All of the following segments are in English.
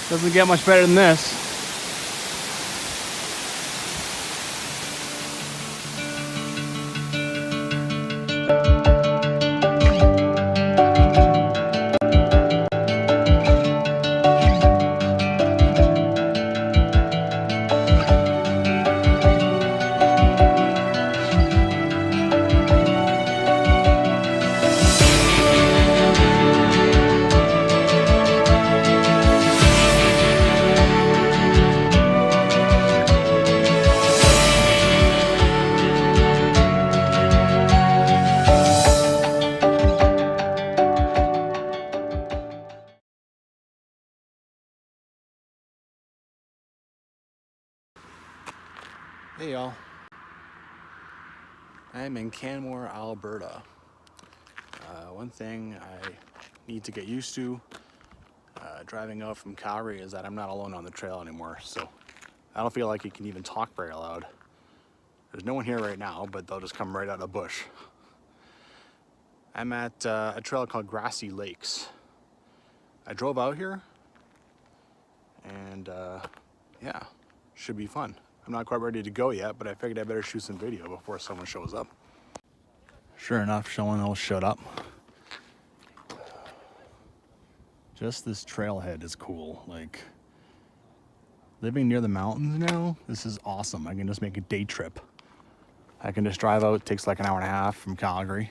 Doesn't get much better than this. Hey y'all, I'm in Canmore, Alberta. One thing I need to get used to driving out from Calgary is that I'm not alone on the trail anymore, so I don't feel like you can even talk very loud. There's no one here right now, but they'll just come right out of the bush. I'm at a trail called Grassi Lakes. I drove out here and yeah, should be fun. I'm not quite ready to go yet, but I figured I better shoot some video before someone shows up. Sure enough, someone else showed up. Just this trailhead is cool. Like, living near the mountains now, this is awesome. I can just make a day trip. I can just drive out, it takes like an hour and a half from Calgary.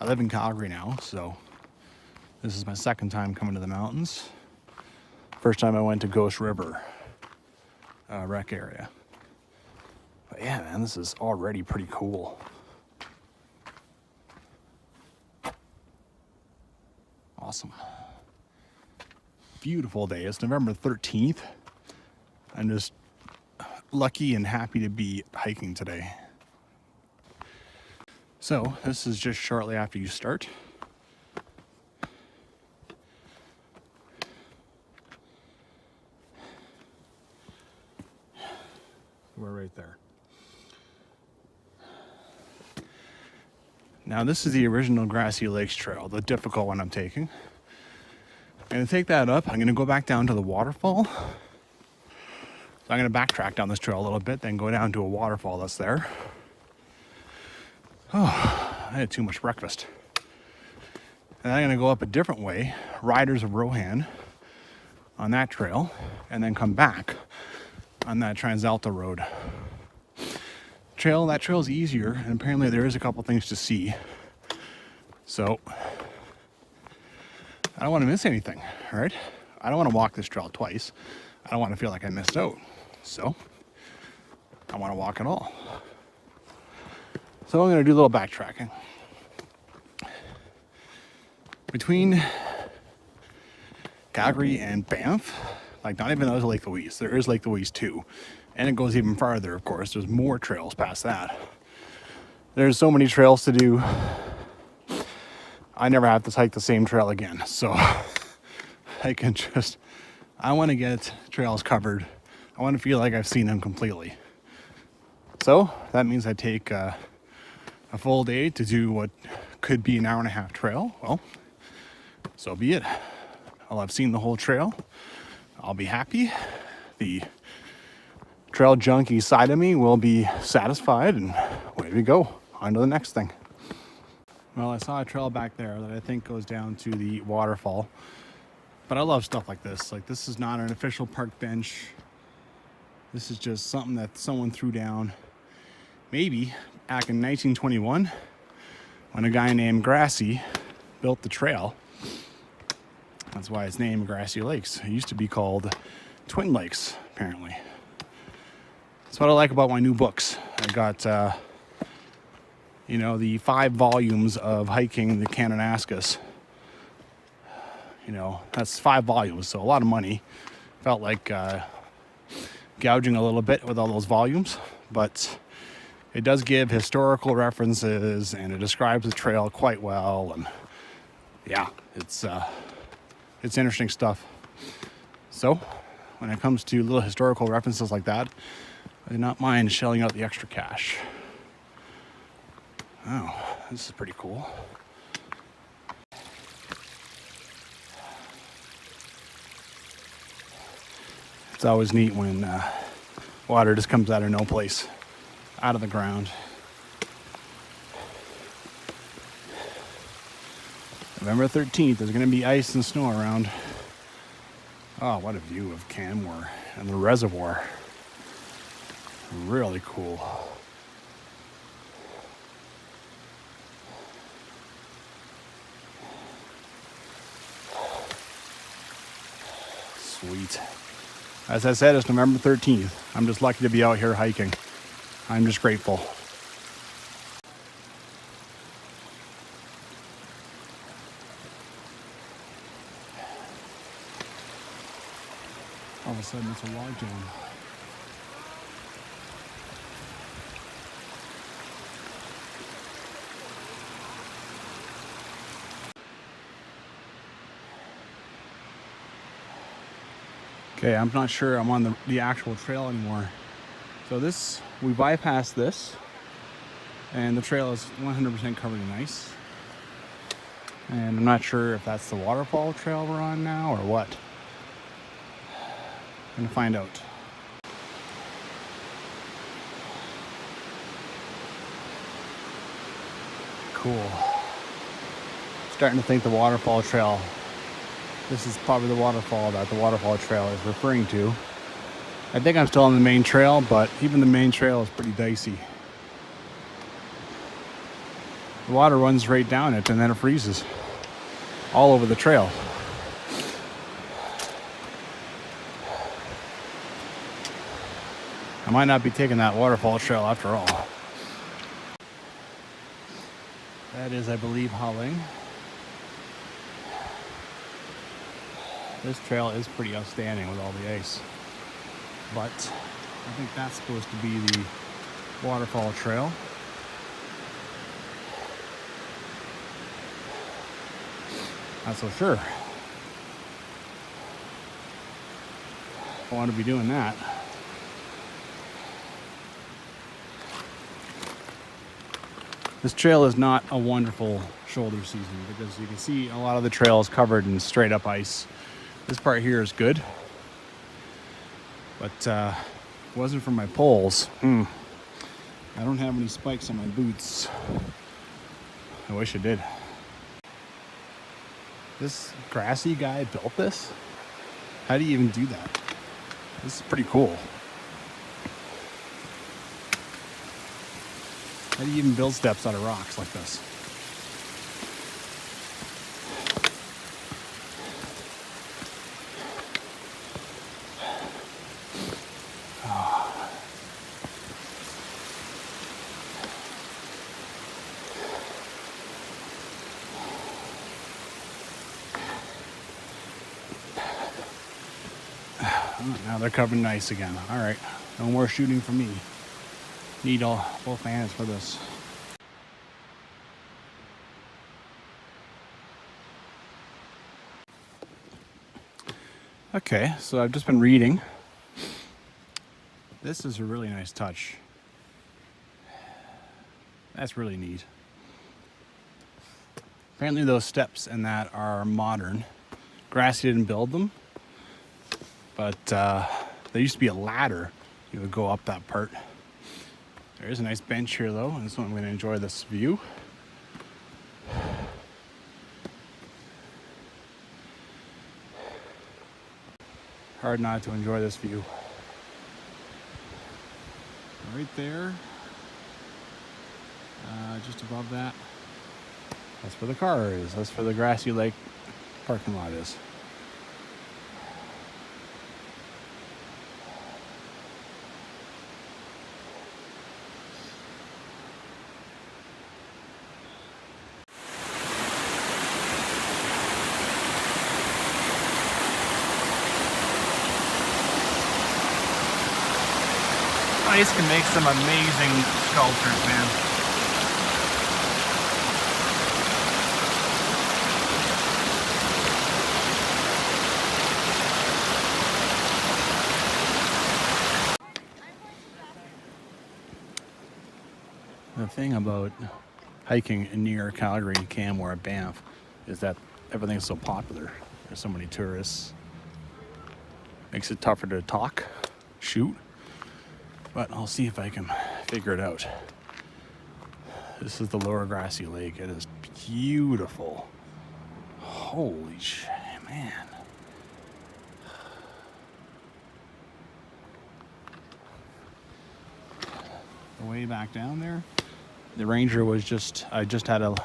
I live in Calgary now, so this is my second time coming to the mountains. First time I went to Ghost River rec area. But yeah, man, this is already pretty cool. Awesome. Beautiful day. It's November 13th. I'm just lucky and happy to be hiking today. So this is just shortly after you start. We're right there. Now this is the original Grassi Lakes trail, the difficult one I'm taking. I'm gonna take that up. I'm gonna go back down to the waterfall. So I'm gonna backtrack down this trail a little bit, then go down to a waterfall that's there. Oh, I had too much breakfast. And I'm gonna go up a different way, Riders of Rohan, on that trail, and then come back on that Transalta road. That trail is easier, and apparently there is a couple things to see. So I don't want to miss anything, all right? I don't want to walk this trail twice. I don't want to feel like I missed out. So I want to walk it all. So I'm going to do a little backtracking. Between Calgary and Banff, like not even out of Lake Louise, there is Lake Louise too. And it goes even farther, of course. There's more trails past that. There's so many trails to do. I never have to hike the same trail again. So I want to get trails covered. I want to feel like I've seen them completely. So that means I take a full day to do what could be an hour and a half trail. Well, so be it. I'll have seen the whole trail. I'll be happy. The trail junkie side of me will be satisfied, and away we go on to the next thing. Well, I saw a trail back there that I think goes down to the waterfall, but I love stuff like this. Like, this is not an official park bench. This is just something that someone threw down maybe back in 1921 when a guy named Grassi built the trail. That's why it's named Grassi Lakes. It used to be called Twin Lakes, apparently. That's what I like about my new books. I got, the 5 volumes of hiking the Kananaskis. That's 5 volumes, so a lot of money. Felt like gouging a little bit with all those volumes, but it does give historical references and it describes the trail quite well. And yeah, it's interesting stuff. So when it comes to little historical references like that, I do not mind shelling out the extra cash. Oh, this is pretty cool. It's always neat when water just comes out of no place, out of the ground. November 13th, there's going to be ice and snow around. Oh, what a view of Canmore and the reservoir. Really cool. Sweet. As I said, it's November 13th. I'm just lucky to be out here hiking. I'm just grateful. All of a sudden, it's a log jam. Okay, I'm not sure I'm on the actual trail anymore. So we bypassed this, and the trail is 100% covered in ice. And I'm not sure if that's the waterfall trail we're on now or what. I'm gonna find out. Cool. Starting to think the waterfall trail, this is probably the waterfall that the waterfall trail is referring to. I think I'm still on the main trail, but even the main trail is pretty dicey. The water runs right down it and then it freezes all over the trail. I might not be taking that waterfall trail after all. That is, I believe, Hulling. This trail is pretty outstanding with all the ice. But I think that's supposed to be the waterfall trail. Not so sure. I want to be doing that. This trail is not a wonderful shoulder season because you can see a lot of the trail is covered in straight up ice. This part here is good, but it wasn't for my poles. I don't have any spikes on my boots. I wish I did. This Grassi guy built this? How do you even do that? This is pretty cool. How do you even build steps out of rocks like this? Now they're covered in ice again. All right, no more shooting for me. Need both hands for this. Okay, so I've just been reading. This is a really nice touch. That's really neat. Apparently those steps and that are modern. Grassi didn't build them, but there used to be a ladder. You would go up that part. There is a nice bench here though, and so I'm going to enjoy this view. Hard not to enjoy this view. Right there, just above that, that's where the car is. That's where the Grassi Lake parking lot is. Ice can make some amazing sculptures, man. The thing about hiking near Calgary, Canmore, Banff is that everything's so popular. There's so many tourists. Makes it tougher to talk, shoot, but I'll see if I can figure it out. This is the lower Grassi Lake. It is beautiful. Holy shit, man. The way back down there, the ranger was I just had a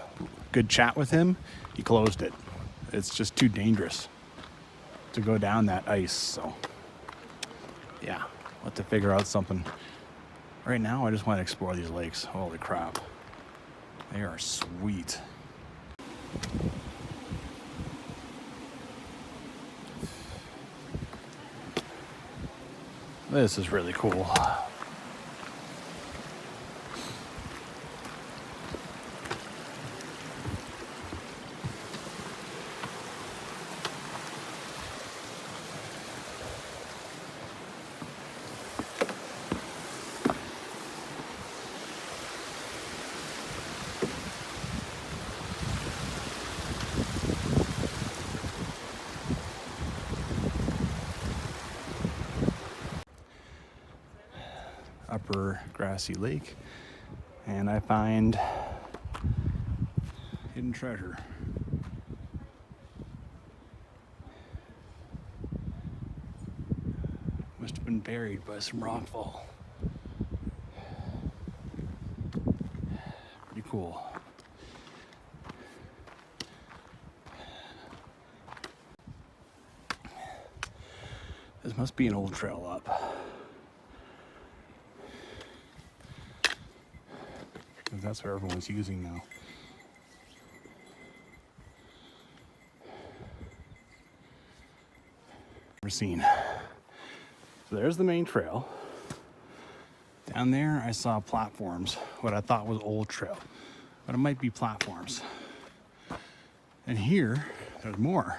good chat with him. He closed it. It's just too dangerous to go down that ice, so yeah, we'll have to figure out something. Right now, I just want to explore these lakes. Holy crap. They are sweet. This is really cool. Upper Grassi Lake, and I find hidden treasure. Must have been buried by some rockfall. Pretty cool. This must be an old trail up. That's what everyone's using now. Never seen. So there's the main trail. Down there I saw platforms, what I thought was old trail, but it might be platforms. And here, there's more.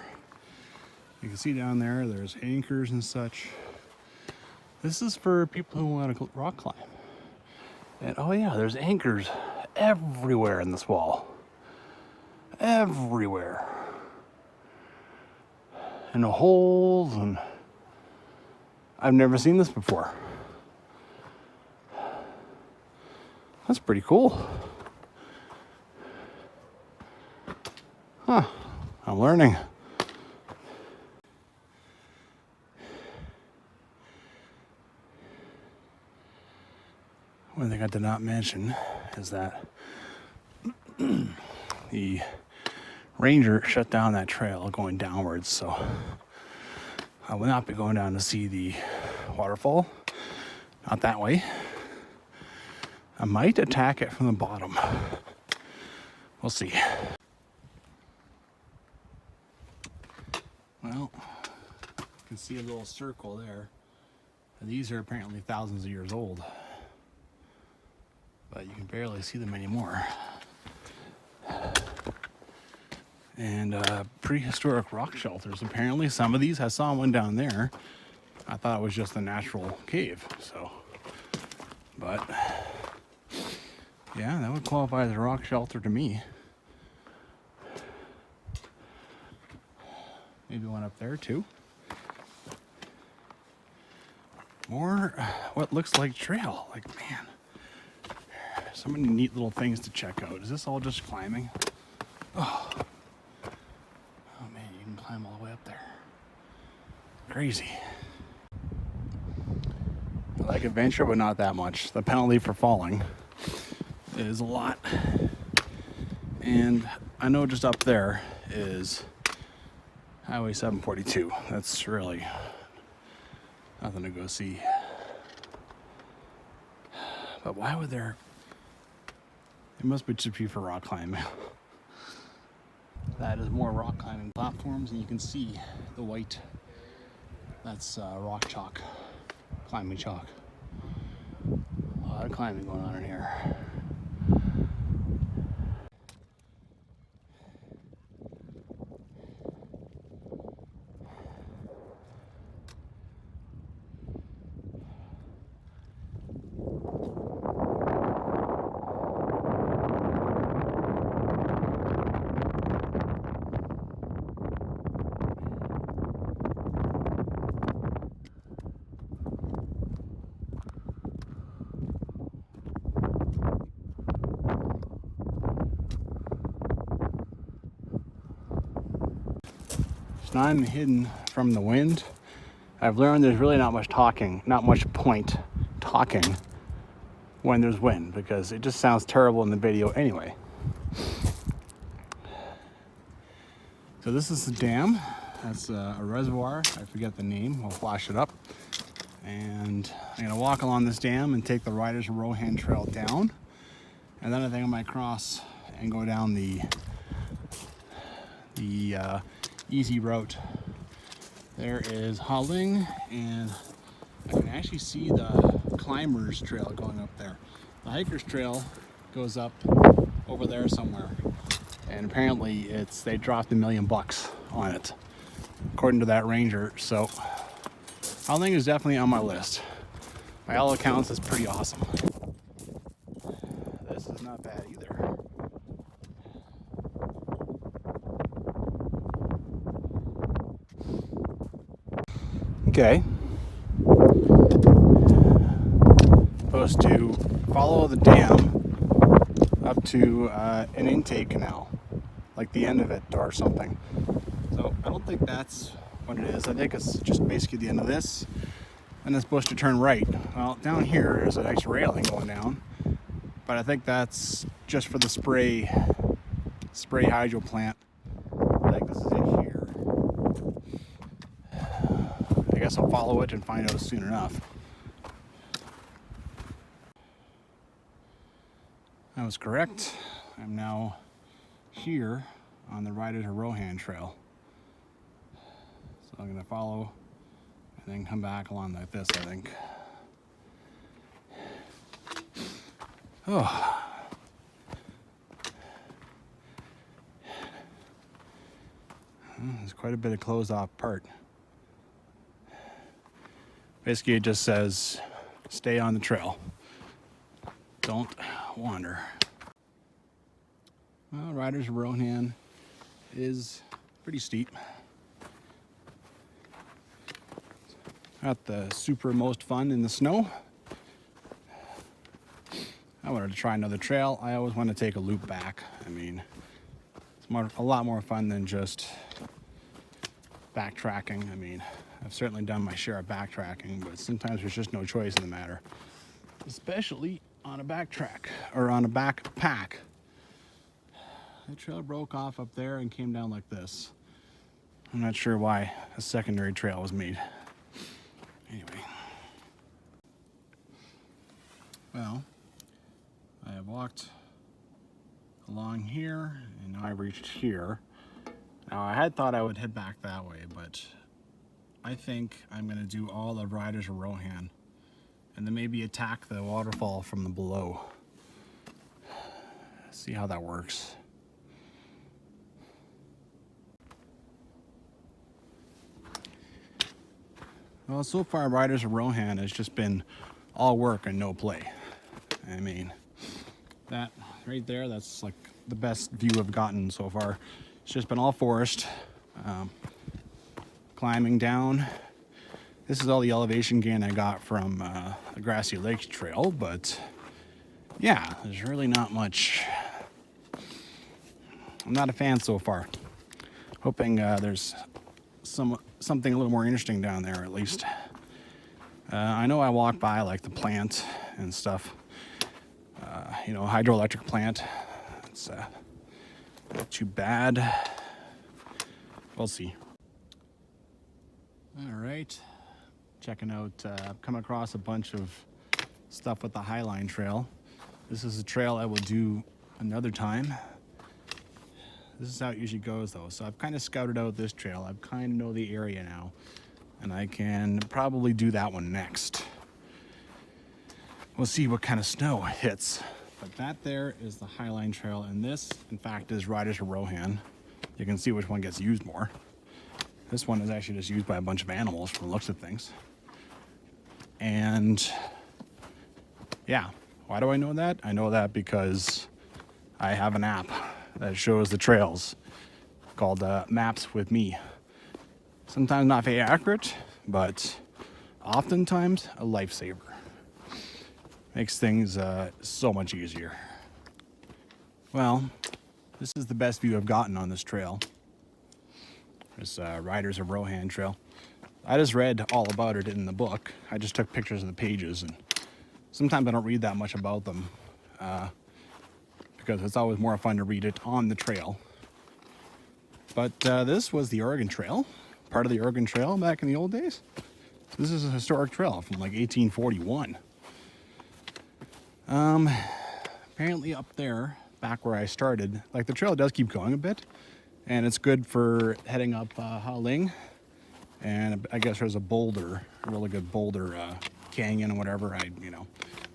You can see down there, there's anchors and such. This is for people who want to rock climb. And oh yeah, there's anchors everywhere in this wall. Everywhere. And the holes, and I've never seen this before. That's pretty cool. Huh, I'm learning. One thing I did not mention is that the ranger shut down that trail going downwards, so I will not be going down to see the waterfall. Not that way. I might attack it from the bottom. We'll see. Well, you can see a little circle there. These are apparently thousands of years old, but you can barely see them anymore. And prehistoric rock shelters. Apparently some of these, I saw one down there. I thought it was just a natural cave, so. But, yeah, that would qualify as a rock shelter to me. Maybe one up there too. More what looks like trail, like man. So many neat little things to check out. Is this all just climbing? Oh man, you can climb all the way up there. Crazy. I like adventure, but not that much. The penalty for falling is a lot. And I know just up there is Highway 742. That's really nothing to go see. But why would there? It must be just be for rock climbing. That is more rock climbing platforms, and you can see the white. That's rock chalk, climbing chalk. A lot of climbing going on in here. It's not hidden from the wind. I've learned there's really not much point talking when there's wind, because it just sounds terrible in the video anyway. So this is the dam. That's a reservoir. I forget the name. I'll flash it up. And I'm gonna walk along this dam and take the Riders of Rohan trail down. And then I think I might cross and go down the easy route. There is Hulling, and I can actually see the climbers trail going up there. The hikers trail goes up over there somewhere, and apparently they dropped $1 million on it, according to that ranger. So Hulling is definitely on my list. By all accounts, it's pretty awesome. This is not bad either. Okay. Supposed to follow the dam up to an intake canal, like the end of it or something. So I don't think that's what it is. I think it's just basically the end of this, and it's supposed to turn right. Well, down here there's a nice railing going down, but I think that's just for the spray hydro plant. I think this is it here. I guess I'll follow it and find out soon enough. I was correct. I'm now here on the Riders of Rohan trail. So I'm gonna follow and then come back along like this, I think. Oh. There's quite a bit of closed off part. Basically it just says, stay on the trail. Don't wander. Well, Riders of Rohan is pretty steep. Not the super most fun in the snow. I wanted to try another trail. I always want to take a loop back. I mean, it's a lot more fun than just backtracking. I mean, I've certainly done my share of backtracking, but sometimes there's just no choice in the matter, especially on a backtrack or on a backpack. The trail broke off up there and came down like this. I'm not sure why a secondary trail was made. Anyway, well, I have walked along here and now I reached here. Now I had thought I would head back that way, but I think I'm going to do all the Riders of Rohan and then maybe attack the waterfall from the below. See how that works. Well, so far Riders of Rohan has just been all work and no play. I mean, that right there, that's like the best view I've gotten so far. It's just been all forest, climbing down. This is all the elevation gain I got from the Grassi Lakes trail, but yeah, there's really not much. I'm not a fan so far. Hoping there's something a little more interesting down there at least. I know I walked by like the plant and stuff. You know, hydroelectric plant. It's not too bad. We'll see. All right. Checking out, I've come across a bunch of stuff with the Highline Trail. This is a trail I will do another time. This is how it usually goes though. So I've kind of scouted out this trail. I kind of know the area now, and I can probably do that one next. We'll see what kind of snow hits. But that there is the Highline Trail, and this, in fact, is Riders of Rohan. You can see which one gets used more. This one is actually just used by a bunch of animals from the looks of things. And yeah, why do I know that? I know that because I have an app that shows the trails called Maps with Me. Sometimes not very accurate, but oftentimes a lifesaver. Makes things so much easier. Well, this is the best view I've gotten on this trail. This Riders of Rohan trail. I just read all about it in the book. I just took pictures of the pages, and sometimes I don't read that much about them because it's always more fun to read it on the trail. But this was the Oregon Trail, part of the Oregon Trail back in the old days. This is a historic trail from like 1841. Apparently up there, back where I started, like the trail does keep going a bit, and it's good for heading up Haling. And I guess there's a boulder, a really good boulder canyon or whatever,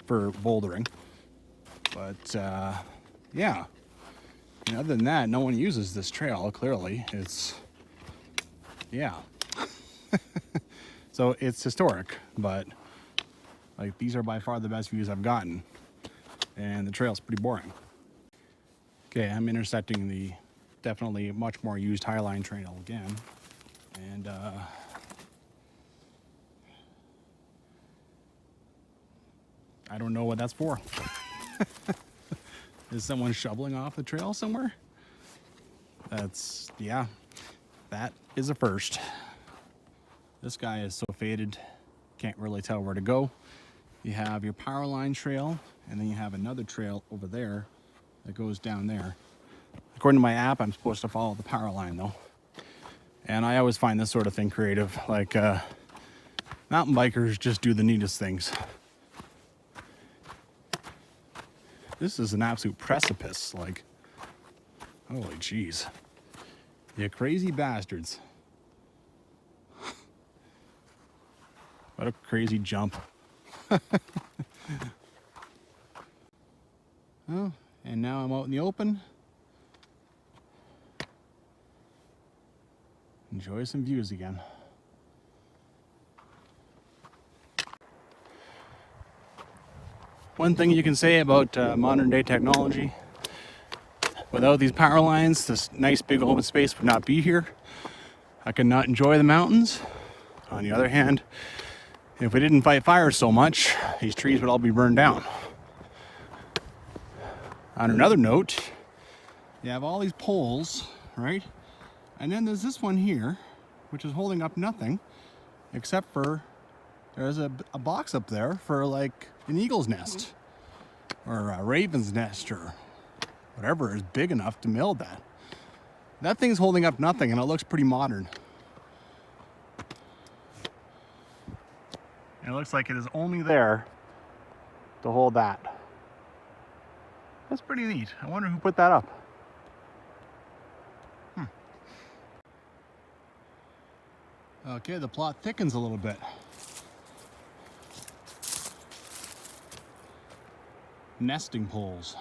for bouldering. But yeah, and other than that, no one uses this trail, clearly. It's, yeah. So it's historic, but like these are by far the best views I've gotten. And the trail's pretty boring. Okay, I'm intersecting the definitely much more used Highline trail again. And I don't know what that's for. Is someone shoveling off the trail somewhere? That's, yeah, that is a first. This guy is so faded, can't really tell where to go. You have your power line trail, and then you have another trail over there that goes down there. According to my app, I'm supposed to follow the power line though. And I always find this sort of thing creative. Like mountain bikers just do the neatest things. This is an absolute precipice. Like, holy jeez. You crazy bastards. What a crazy jump. Oh, and now I'm out in the open. Enjoy some views again. One thing you can say about modern day technology, without these power lines, this nice big open space would not be here. I could not enjoy the mountains. On the other hand, if we didn't fight fire so much, these trees would all be burned down. On another note, you have all these poles, right? And then there's this one here, which is holding up nothing, except for there's a box up there for like an eagle's nest or a raven's nest or whatever is big enough to build that. That thing's holding up nothing, and it looks pretty modern. And it looks like it is only there to hold that. That's pretty neat. I wonder who put that up. Okay, the plot thickens a little bit. Nesting poles.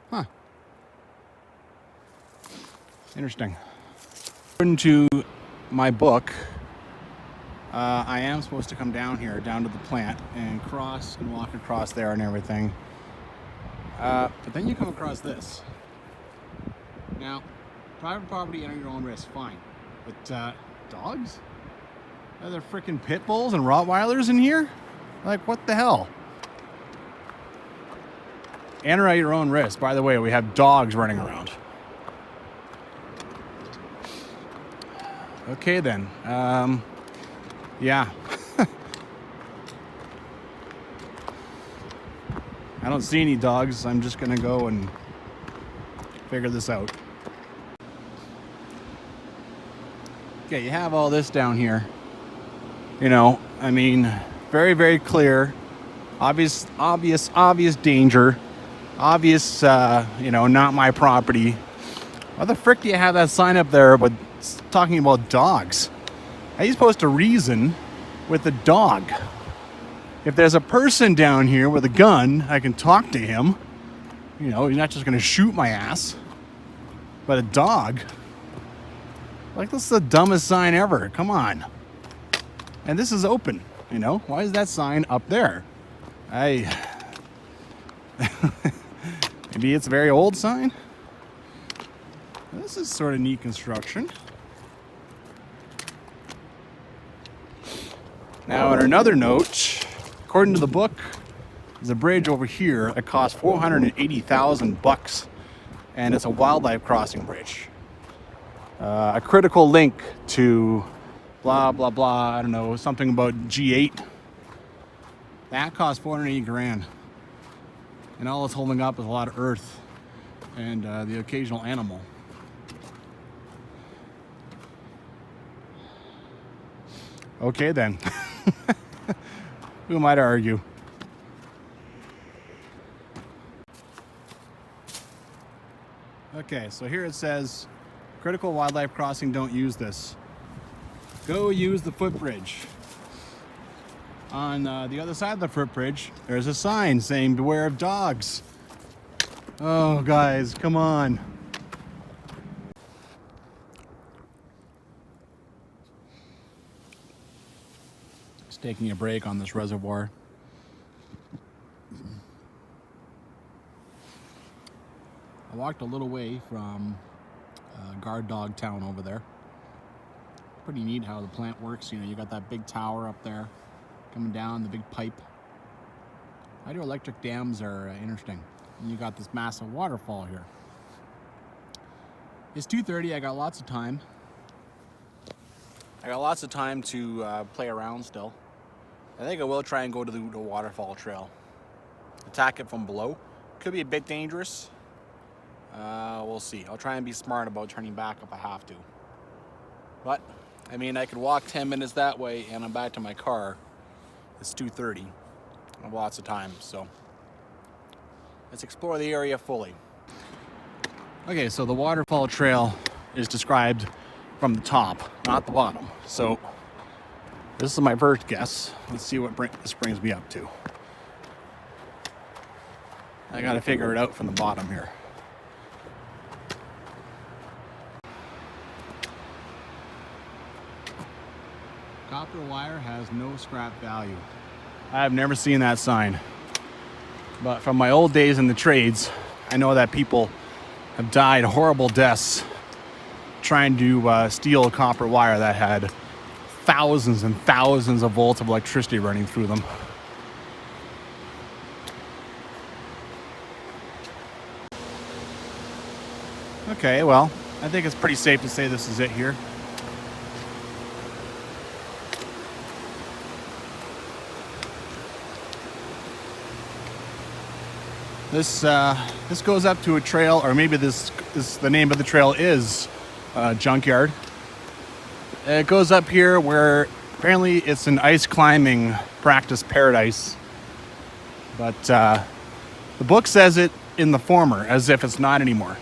Huh. Interesting. According to my book, I am supposed to come down here, down to the plant, and cross and walk across there and everything. But then you come across this. Now, private property, enter your own risk, fine. But dogs? Are there freaking pit bulls and Rottweilers in here? Like, what the hell? Enter at your own risk. By the way, we have dogs running around. Okay then. Yeah. I don't see any dogs. I'm just gonna go and figure this out. Okay, you have all this down here. You know, I mean, very, very clear. Obvious danger. Obvious, not my property. Why the frick do you have that sign up there but talking about dogs? How are you supposed to reason with a dog? If there's a person down here with a gun, I can talk to him. You know, he's not just gonna shoot my ass. But a dog? Like, this is the dumbest sign ever. Come on. And this is open, you know? Why is that sign up there? Maybe it's a very old sign? This is sort of neat construction. Now, on another note, according to the book, there's a bridge over here that costs $480,000, and it's a wildlife crossing bridge. a critical link to blah, blah, blah. I don't know, something about G8. That cost 480 grand. And all it's holding up is a lot of earth and the occasional animal. Okay then. Who am I to argue? Okay, so here it says, critical wildlife crossing, don't use this. Go use the footbridge. On the other side of the footbridge, there's a sign saying beware of dogs. Oh, guys, come on. Just taking a break on this reservoir. I walked a little way from guard dog town over there. Pretty neat how the plant works. You know, you got that big tower up there coming down, the big pipe. Hydroelectric dams are interesting. And you got this massive waterfall here. It's 2:30. I got lots of time. I got lots of time to play around still. I think I will try and go to the waterfall trail. Attack it from below. Could be a bit dangerous. We'll see. I'll try and be smart about turning back if I have to. But, I mean, I could walk 10 minutes that way and I'm back to my car. It's 2:30. I have lots of time, so let's explore the area fully. Okay, so the waterfall trail is described from the top, not the bottom. So this is my first guess. Let's see what this brings me up to. I gotta figure it out from the bottom here. Copper wire has no scrap value. I have never seen that sign. But from my old days in the trades, I know that people have died horrible deaths trying to steal copper wire that had thousands and thousands of volts of electricity running through them. Okay, well, I think it's pretty safe to say this is it here. This goes up to a trail, or maybe this the name of the trail is Junkyard. It goes up here where apparently it's an ice climbing practice paradise, but the book says it in the former, as if it's not anymore.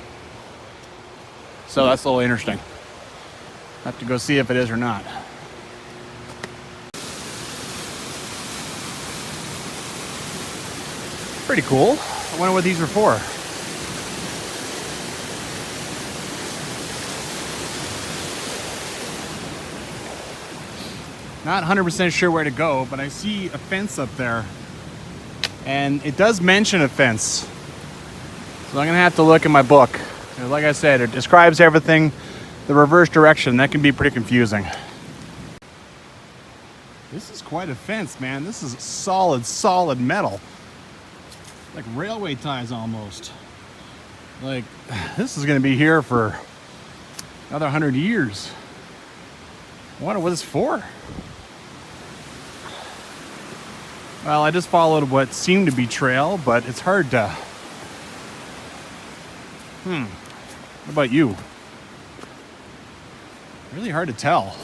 So that's a little interesting. I have to go see if it is or not. Pretty cool. I wonder what these are for. Not 100% sure where to go, but I see a fence up there. And it does mention a fence. So I'm gonna have to look in my book. Like I said, it describes everything the reverse direction. That can be pretty confusing. This is quite a fence, man. This is solid metal. Like railway ties almost. Like, this is gonna be here for another 100 years. I wonder what it's for. Well, I just followed what seemed to be trail, but it's hard to... What about you? Really hard to tell.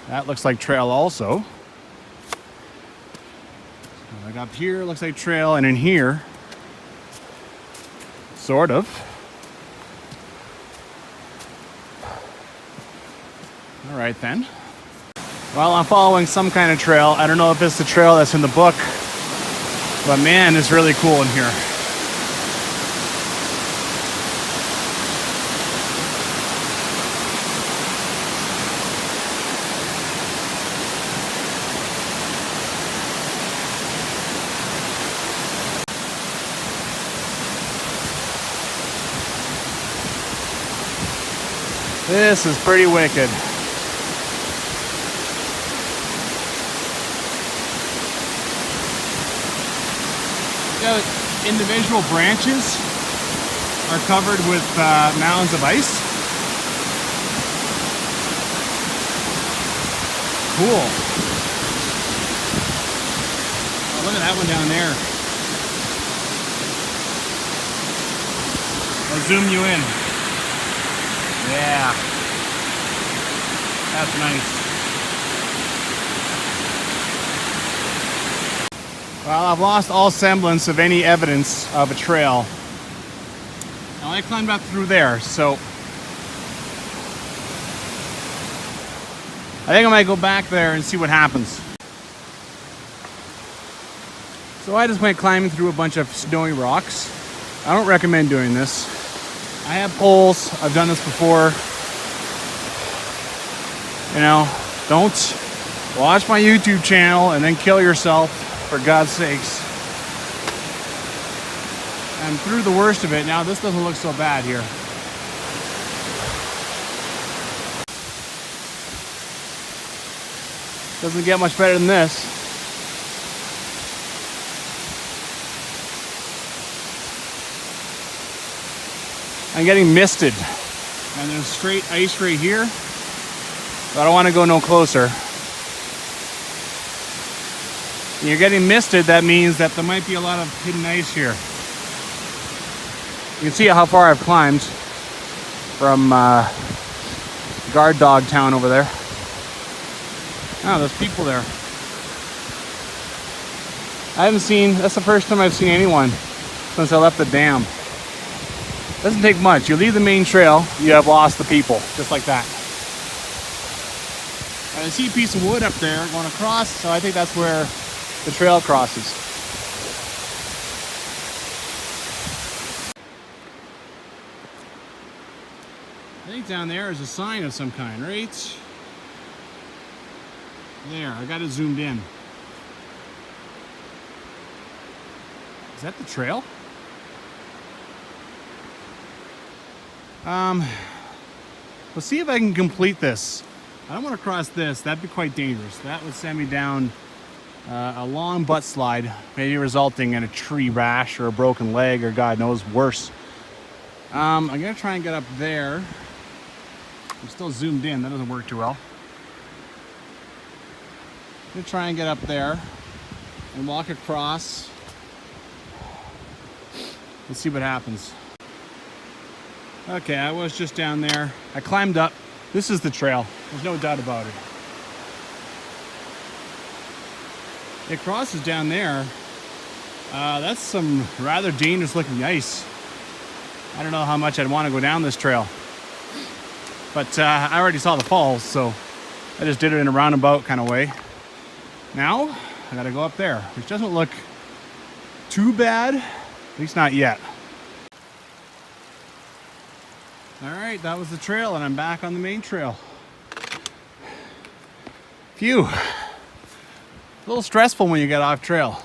That looks like trail also. Like up here looks like trail, and in here, sort of. All right then. Well, I'm following some kind of trail. I don't know if it's the trail that's in the book, but man, it's really cool in here. This is pretty wicked. The individual branches are covered with mounds of ice. Cool. Oh, look at that one down there. I'll zoom you in. Yeah. That's nice. Well, I've lost all semblance of any evidence of a trail. Now I climbed up through there, so I think I might go back there and see what happens. So I just went climbing through a bunch of snowy rocks. I don't recommend doing this. I have poles. I've done this before. You know, don't watch my YouTube channel and then kill yourself, for God's sakes. I'm through the worst of it. Now this doesn't look so bad here. Doesn't get much better than this. I'm getting misted. And there's straight ice right here. But I don't want to go no closer. When you're getting misted, that means that there might be a lot of hidden ice here. You can see how far I've climbed from Guard Dog Town over there. Oh, there's people there. That's the first time I've seen anyone since I left the dam. Doesn't take much. You leave the main trail, you have lost the people, just like that. I see a piece of wood up there going across, so I think that's where the trail crosses. I think down there is a sign of some kind, right? There, I got it zoomed in. Is that the trail? Let's see if I can complete this. I don't want to cross this. That'd be quite dangerous. That would send me down a long butt slide, maybe resulting in a tree rash or a broken leg or God knows worse. I'm gonna try and get up there. I'm still zoomed in. That doesn't work too well. I'm gonna try and get up there and walk across. Let's see what happens. Okay, I was just down there. I climbed up. This is the trail. There's no doubt about it. It crosses down there. That's some rather dangerous looking ice. I don't know how much I'd want to go down this trail. But I already saw the falls, so I just did it in a roundabout kind of way. Now, I gotta go up there, which doesn't look too bad, at least not yet. All right, that was the trail, and I'm back on the main trail. Phew. A little stressful when you get off trail.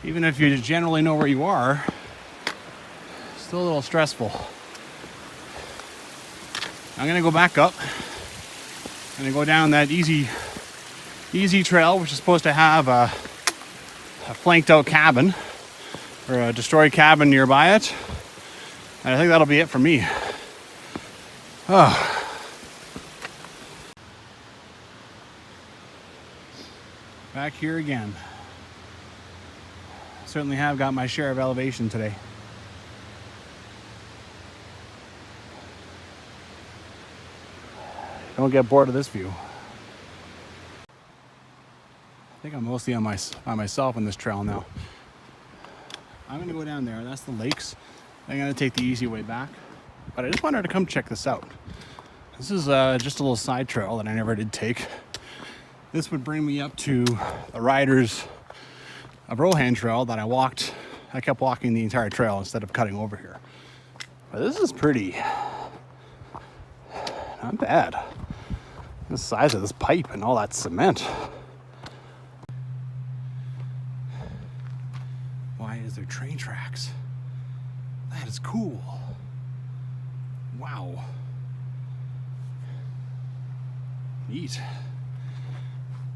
Even if you generally know where you are, still a little stressful. I'm gonna go back up. I'm gonna go down that easy trail, which is supposed to have a flanked out cabin or a destroyed cabin nearby it. And I think that'll be it for me. Oh. Back here again. Certainly have got my share of elevation today. Don't get bored of this view. I think I'm mostly on myself on this trail now. I'm gonna go down there. That's the lakes. I'm gonna take the easy way back. But I just wanted to come check this out. This is just a little side trail that I never did take. This would bring me up to the Riders of Rohan trail that I kept walking the entire trail instead of cutting over here. But this is pretty, not bad. The size of this pipe and all that cement. Why is there train tracks? That is cool. Wow. Neat.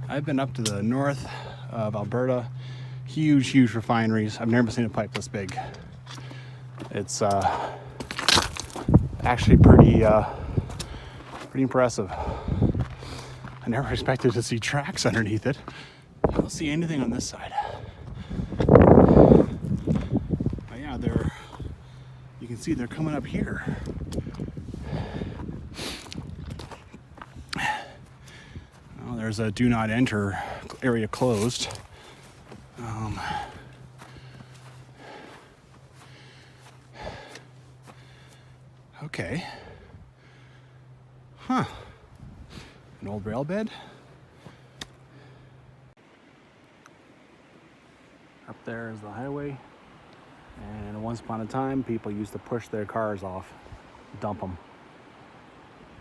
I've been up to the north of Alberta huge refineries. I've never seen a pipe this big. It's actually pretty impressive. I never expected to see tracks underneath it. I don't see anything on this side. But yeah, you can see they're coming up here. Well, there's a do not enter area closed. Okay. Huh. An old rail bed. Up there is the highway. And once upon a time, people used to push their cars off, dump them.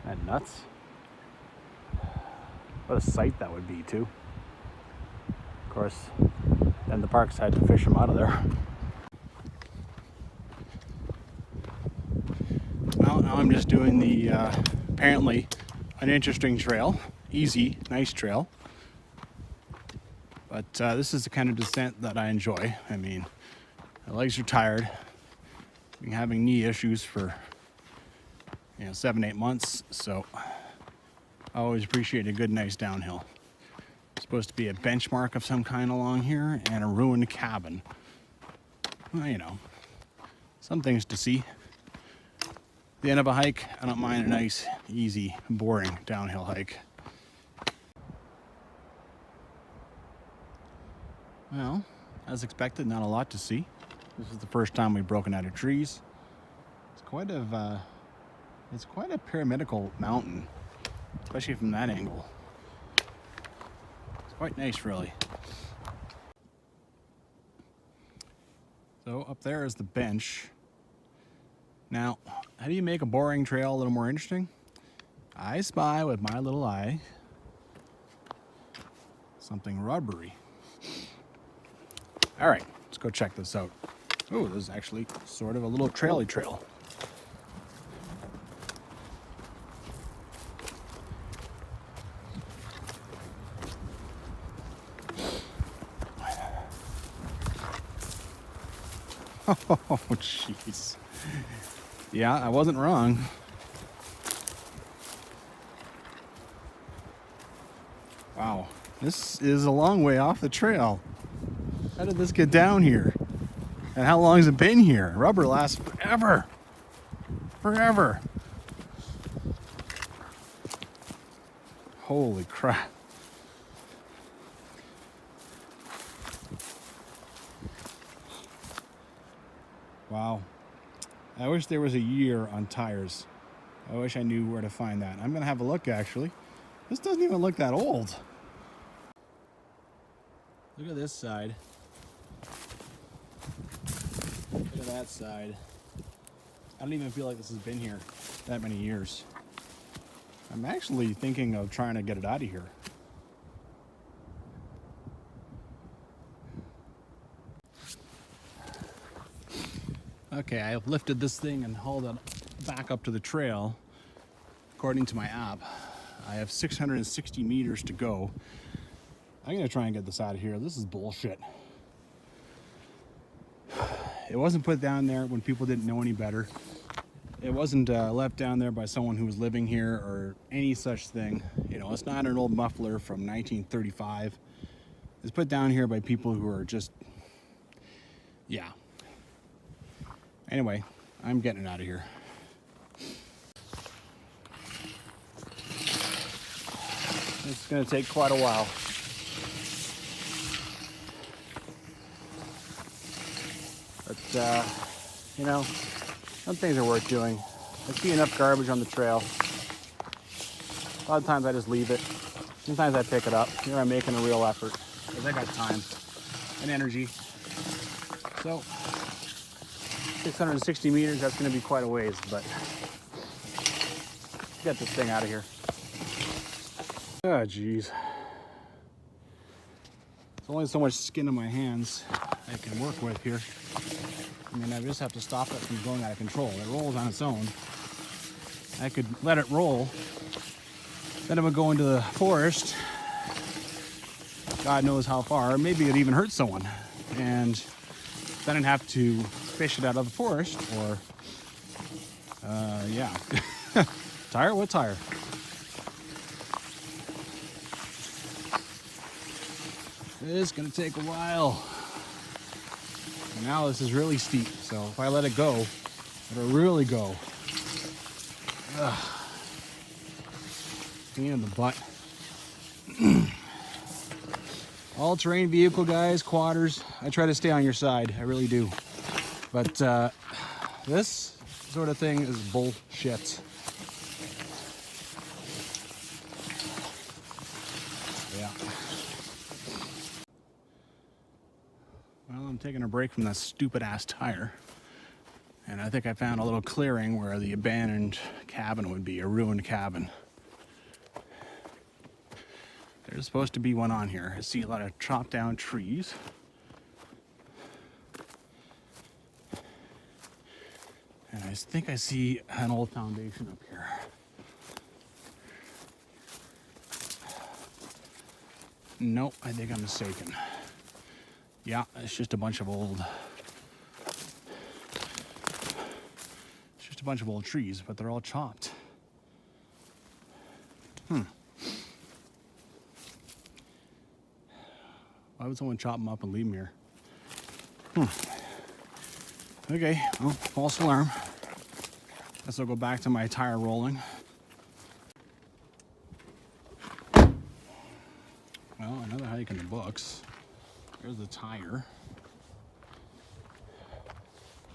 Isn't that nuts? What a sight that would be, too. Of course, then the parks had to fish them out of there. Well, now I'm just doing the apparently an interesting trail. Easy, nice trail. But this is the kind of descent that I enjoy. I mean, my legs are tired. I've been having knee issues for 7-8 months, so I always appreciate a good, nice downhill. It's supposed to be a benchmark of some kind along here and a ruined cabin. Well, some things to see. The end of a hike, I don't mind a nice, easy, boring downhill hike. Well, as expected, not a lot to see. This is the first time we've broken out of trees. It's quite a pyramidical mountain, especially from that angle. It's quite nice, really. So up there is the bench. Now, how do you make a boring trail a little more interesting? I spy with my little eye something rubbery. All right, let's go check this out. Oh, this is actually sort of a little traily trail. Oh, jeez. Yeah, I wasn't wrong. Wow, this is a long way off the trail. How did this get down here? And how long has it been here? Rubber lasts forever. Forever. Holy crap. Wow. I wish there was a year on tires. I wish I knew where to find that. I'm going to have a look, actually. This doesn't even look that old. Look at this side. Look at that side. I don't even feel like this has been here that many years. I'm actually thinking of trying to get it out of here. Okay, I've lifted this thing and hauled it back up to the trail. According to my app, I have 660 meters to go. I'm gonna try and get this out of here. This is bullshit. It wasn't put down there when people didn't know any better. It wasn't left down there by someone who was living here or any such thing. It's not an old muffler from 1935. It's put down here by people who are just, yeah. Anyway, I'm getting it out of here. It's going to take quite a while. But, some things are worth doing. I see enough garbage on the trail. A lot of times I just leave it. Sometimes I pick it up. Here I'm making a real effort because I got time and energy. So, 660 meters, that's going to be quite a ways, but get this thing out of here. Oh, geez. There's only so much skin on my hands I can work with here. I mean, I just have to stop it from going out of control. It rolls on its own. I could let it roll. Then it would go into the forest. God knows how far. Maybe it even hurt someone. and then I'd have to fish it out of the forest, or yeah. Tire? What tire? This is gonna take a while. And now this is really steep, so if I let it go, it'll really go. Ugh. Pain in the butt. All-terrain vehicle, guys, quadders. I try to stay on your side, I really do. But this sort of thing is bullshit. Yeah. Well, I'm taking a break from that stupid-ass tire. And I think I found a little clearing where the abandoned cabin would be, a ruined cabin. There's supposed to be one on here. I see a lot of chopped down trees. And I think I see an old foundation up here. Nope, I think I'm mistaken. Yeah, it's just a bunch of old... It's just a bunch of old trees, but they're all chopped. Why would someone chop them up and leave them here? Okay, well, false alarm. Guess I'll go back to my tire rolling. Well, another hike in the books. There's the tire.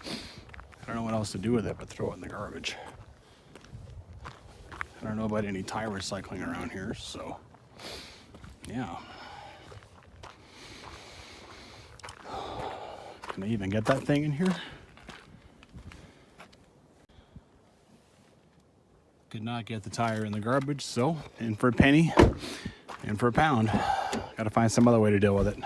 I don't know what else to do with it but throw it in the garbage. I don't know about any tire recycling around here, so yeah. Can I even get that thing in here? Could not get the tire in the garbage, so in for a penny, in for a pound. Gotta find some other way to deal with it.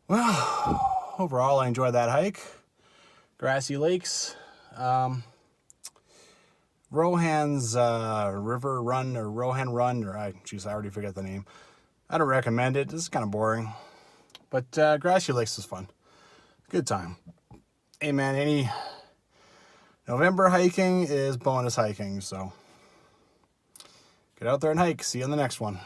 Well, overall I enjoyed that hike. Grassi Lakes. Rohan's River Run, or Rohan Run, or I already forget the name. I don't recommend it. This is kind of boring. But Grassi Lakes is fun. Good time. Hey man, any November hiking is bonus hiking, so get out there and hike. See you on the next one.